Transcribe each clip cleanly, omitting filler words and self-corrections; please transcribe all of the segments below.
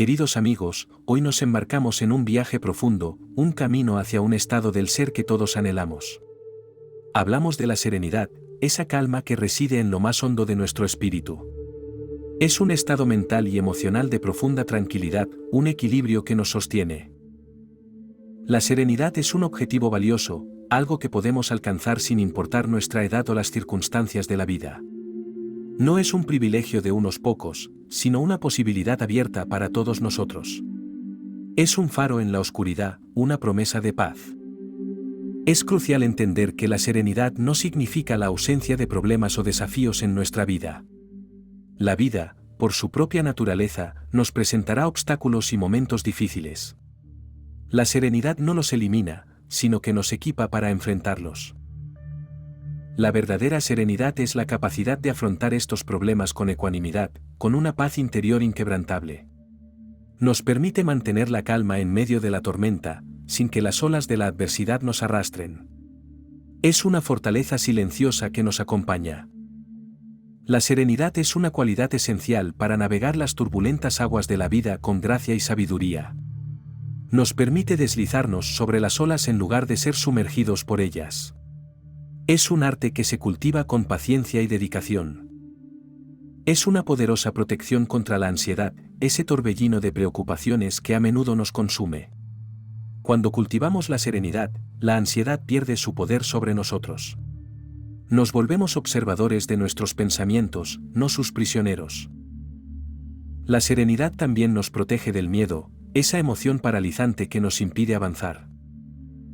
Queridos amigos, hoy nos embarcamos en un viaje profundo, un camino hacia un estado del ser que todos anhelamos. Hablamos de la serenidad, esa calma que reside en lo más hondo de nuestro espíritu. Es un estado mental y emocional de profunda tranquilidad, un equilibrio que nos sostiene. La serenidad es un objetivo valioso, algo que podemos alcanzar sin importar nuestra edad o las circunstancias de la vida. No es un privilegio de unos pocos, sino una posibilidad abierta para todos nosotros. Es un faro en la oscuridad, una promesa de paz. Es crucial entender que la serenidad no significa la ausencia de problemas o desafíos en nuestra vida. La vida, por su propia naturaleza, nos presentará obstáculos y momentos difíciles. La serenidad no los elimina, sino que nos equipa para enfrentarlos. La verdadera serenidad es la capacidad de afrontar estos problemas con ecuanimidad, con una paz interior inquebrantable. Nos permite mantener la calma en medio de la tormenta, sin que las olas de la adversidad nos arrastren. Es una fortaleza silenciosa que nos acompaña. La serenidad es una cualidad esencial para navegar las turbulentas aguas de la vida con gracia y sabiduría. Nos permite deslizarnos sobre las olas en lugar de ser sumergidos por ellas. Es un arte que se cultiva con paciencia y dedicación. Es una poderosa protección contra la ansiedad, ese torbellino de preocupaciones que a menudo nos consume. Cuando cultivamos la serenidad, la ansiedad pierde su poder sobre nosotros. Nos volvemos observadores de nuestros pensamientos, no sus prisioneros. La serenidad también nos protege del miedo, esa emoción paralizante que nos impide avanzar.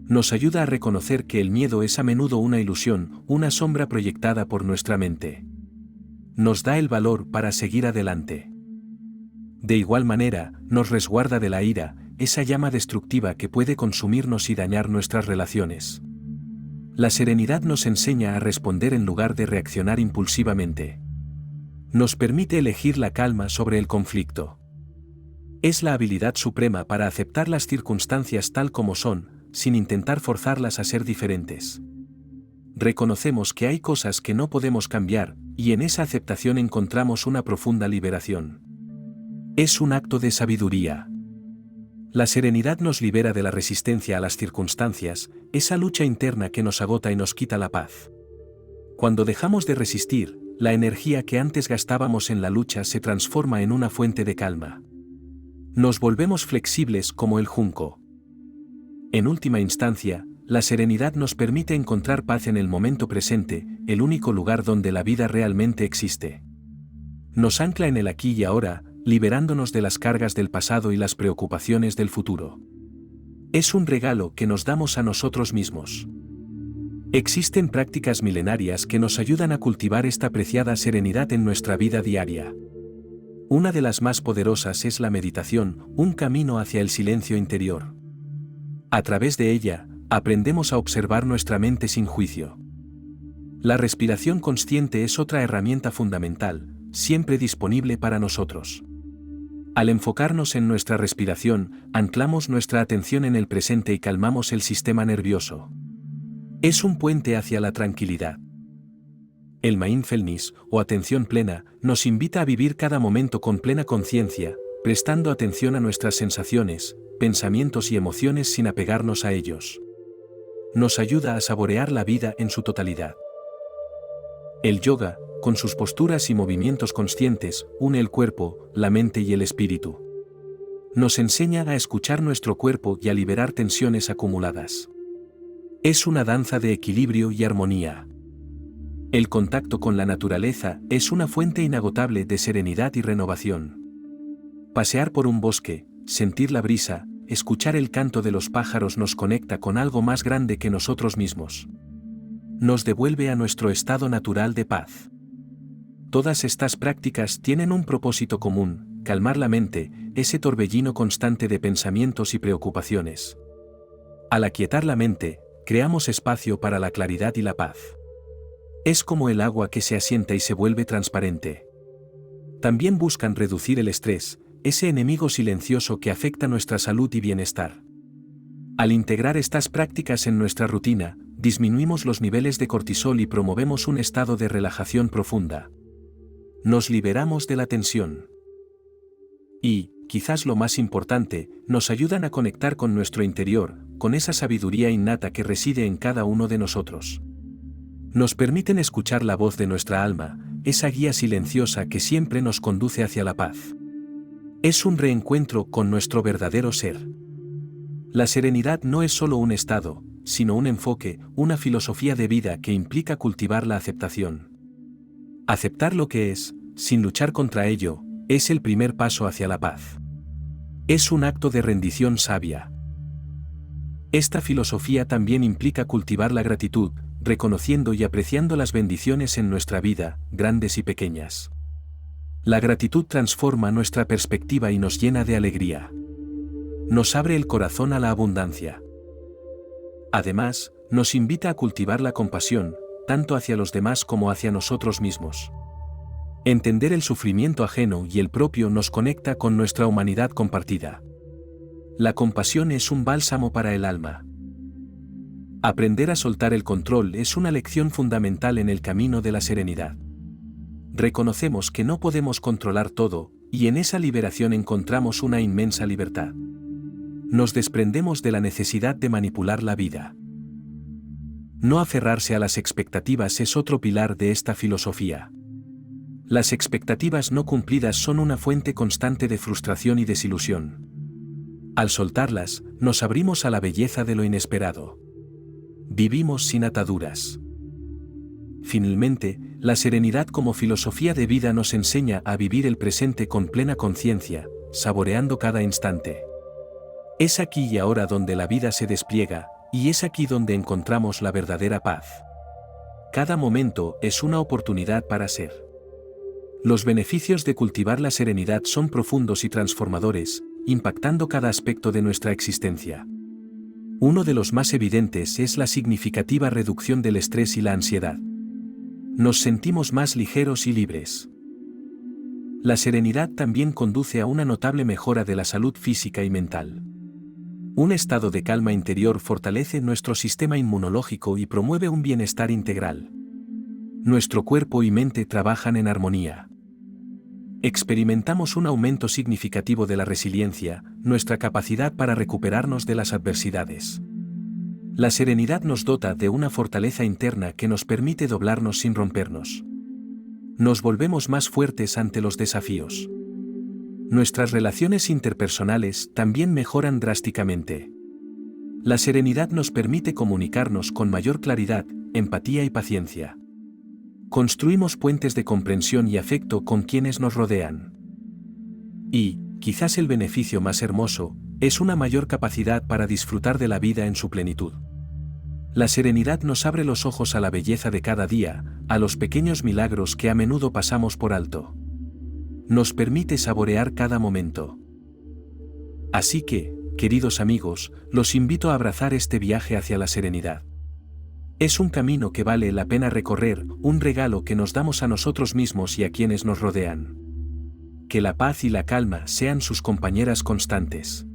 Nos ayuda a reconocer que el miedo es a menudo una ilusión, una sombra proyectada por nuestra mente. Nos da el valor para seguir adelante. De igual manera, nos resguarda de la ira, esa llama destructiva que puede consumirnos y dañar nuestras relaciones. La serenidad nos enseña a responder en lugar de reaccionar impulsivamente. Nos permite elegir la calma sobre el conflicto. Es la habilidad suprema para aceptar las circunstancias tal como son, sin intentar forzarlas a ser diferentes. Reconocemos que hay cosas que no podemos cambiar, y en esa aceptación encontramos una profunda liberación. Es un acto de sabiduría. La serenidad nos libera de la resistencia a las circunstancias, esa lucha interna que nos agota y nos quita la paz. Cuando dejamos de resistir, la energía que antes gastábamos en la lucha se transforma en una fuente de calma. Nos volvemos flexibles como el junco. En última instancia, la serenidad nos permite encontrar paz en el momento presente, el único lugar donde la vida realmente existe. Nos ancla en el aquí y ahora, liberándonos de las cargas del pasado y las preocupaciones del futuro. Es un regalo que nos damos a nosotros mismos. Existen prácticas milenarias que nos ayudan a cultivar esta preciada serenidad en nuestra vida diaria. Una de las más poderosas es la meditación, un camino hacia el silencio interior. A través de ella, aprendemos a observar nuestra mente sin juicio. La respiración consciente es otra herramienta fundamental, siempre disponible para nosotros. Al enfocarnos en nuestra respiración, anclamos nuestra atención en el presente y calmamos el sistema nervioso. Es un puente hacia la tranquilidad. El mindfulness, o atención plena, nos invita a vivir cada momento con plena conciencia, prestando atención a nuestras sensaciones, pensamientos y emociones sin apegarnos a ellos. Nos ayuda a saborear la vida en su totalidad. El yoga, con sus posturas y movimientos conscientes, une el cuerpo, la mente y el espíritu. Nos enseña a escuchar nuestro cuerpo y a liberar tensiones acumuladas. Es una danza de equilibrio y armonía. El contacto con la naturaleza es una fuente inagotable de serenidad y renovación. Pasear por un bosque, sentir la brisa, escuchar el canto de los pájaros nos conecta con algo más grande que nosotros mismos. Nos devuelve a nuestro estado natural de paz. Todas estas prácticas tienen un propósito común: calmar la mente, ese torbellino constante de pensamientos y preocupaciones. Al aquietar la mente, creamos espacio para la claridad y la paz. Es como el agua que se asienta y se vuelve transparente. También buscan reducir el estrés, ese enemigo silencioso que afecta nuestra salud y bienestar. Al integrar estas prácticas en nuestra rutina, disminuimos los niveles de cortisol y promovemos un estado de relajación profunda. Nos liberamos de la tensión. Y, quizás lo más importante, nos ayudan a conectar con nuestro interior, con esa sabiduría innata que reside en cada uno de nosotros. Nos permiten escuchar la voz de nuestra alma, esa guía silenciosa que siempre nos conduce hacia la paz. Es un reencuentro con nuestro verdadero ser. La serenidad no es solo un estado, sino un enfoque, una filosofía de vida que implica cultivar la aceptación. Aceptar lo que es, sin luchar contra ello, es el primer paso hacia la paz. Es un acto de rendición sabia. Esta filosofía también implica cultivar la gratitud, reconociendo y apreciando las bendiciones en nuestra vida, grandes y pequeñas. La gratitud transforma nuestra perspectiva y nos llena de alegría. Nos abre el corazón a la abundancia. Además, nos invita a cultivar la compasión, tanto hacia los demás como hacia nosotros mismos. Entender el sufrimiento ajeno y el propio nos conecta con nuestra humanidad compartida. La compasión es un bálsamo para el alma. Aprender a soltar el control es una lección fundamental en el camino de la serenidad. Reconocemos que no podemos controlar todo, y en esa liberación encontramos una inmensa libertad. Nos desprendemos de la necesidad de manipular la vida. No aferrarse a las expectativas es otro pilar de esta filosofía. Las expectativas no cumplidas son una fuente constante de frustración y desilusión. Al soltarlas, nos abrimos a la belleza de lo inesperado. Vivimos sin ataduras. Finalmente, la serenidad como filosofía de vida nos enseña a vivir el presente con plena conciencia, saboreando cada instante. Es aquí y ahora donde la vida se despliega, y es aquí donde encontramos la verdadera paz. Cada momento es una oportunidad para ser. Los beneficios de cultivar la serenidad son profundos y transformadores, impactando cada aspecto de nuestra existencia. Uno de los más evidentes es la significativa reducción del estrés y la ansiedad. Nos sentimos más ligeros y libres. La serenidad también conduce a una notable mejora de la salud física y mental. Un estado de calma interior fortalece nuestro sistema inmunológico y promueve un bienestar integral. Nuestro cuerpo y mente trabajan en armonía. Experimentamos un aumento significativo de la resiliencia, nuestra capacidad para recuperarnos de las adversidades. La serenidad nos dota de una fortaleza interna que nos permite doblarnos sin rompernos. Nos volvemos más fuertes ante los desafíos. Nuestras relaciones interpersonales también mejoran drásticamente. La serenidad nos permite comunicarnos con mayor claridad, empatía y paciencia. Construimos puentes de comprensión y afecto con quienes nos rodean. Y, quizás el beneficio más hermoso, es una mayor capacidad para disfrutar de la vida en su plenitud. La serenidad nos abre los ojos a la belleza de cada día, a los pequeños milagros que a menudo pasamos por alto. Nos permite saborear cada momento. Así que, queridos amigos, los invito a abrazar este viaje hacia la serenidad. Es un camino que vale la pena recorrer, un regalo que nos damos a nosotros mismos y a quienes nos rodean. Que la paz y la calma sean sus compañeras constantes.